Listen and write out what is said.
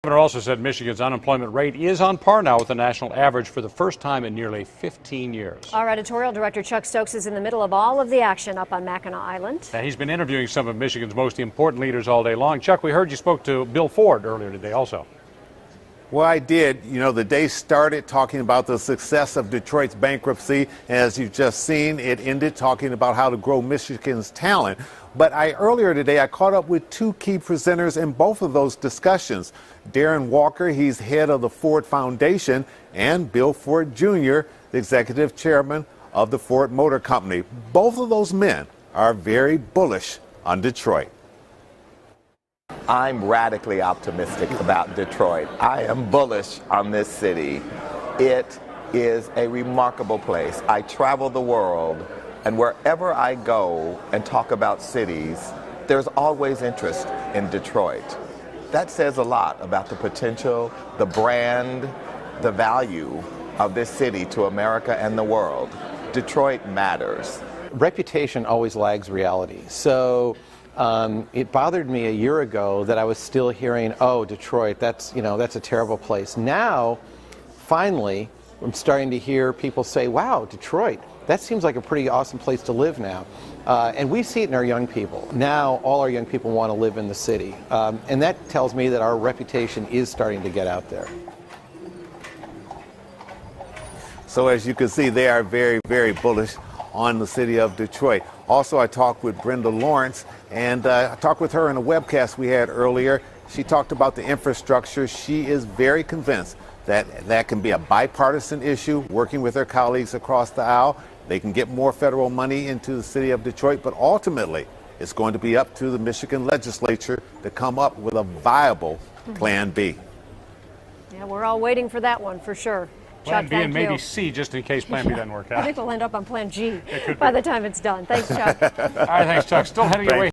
The governor also said Michigan's unemployment rate is on par now with the national average for the first time in nearly 15 years. Our editorial director Chuck Stokes is in the middle of all of the action up on Mackinac Island. He's been interviewing some of Michigan's most important leaders all day long. Chuck, we heard you spoke to Bill Ford earlier today also. Well, I did. You know, the day started talking about the success of Detroit's bankruptcy. As you've just seen, it ended talking about how to grow Michigan's talent. But earlier today, I caught up with two key presenters in both of those discussions. Darren Walker, he's head of the Ford Foundation, and Bill Ford Jr., the executive chairman of the Ford Motor Company. Both of those men are very bullish on Detroit. I'm radically optimistic about Detroit. I am bullish on this city. It is a remarkable place. I travel the world, and wherever I go and talk about cities, there's always interest in Detroit. That says a lot about the potential, the brand, the value of this city to America and the world. Detroit matters. Reputation always lags reality. So it bothered me a year ago that I was still hearing, oh, Detroit, that's a terrible place. Now, finally, I'm starting to hear people say, wow, Detroit, that seems like a pretty awesome place to live now. And we see it in our young people. Now, all our young people want to live in the city. And that tells me that our reputation is starting to get out there. So as you can see, they are very, very bullish on the city of Detroit. Also, I talked with Brenda Lawrence, and I talked with her in a webcast we had earlier. She talked about the infrastructure. She is very convinced that that can be a bipartisan issue, working with her colleagues across the aisle. They can get more federal money into the city of Detroit, but ultimately, it's going to be up to the Michigan legislature to come up with a viable Plan B. Yeah, we're all waiting for that one for sure. Plan Chuck, B and maybe you. C, just in case Plan B doesn't work out. I think we'll end up on Plan G by the time it's done. Thanks, Chuck. All right, thanks, Chuck. Still heading away.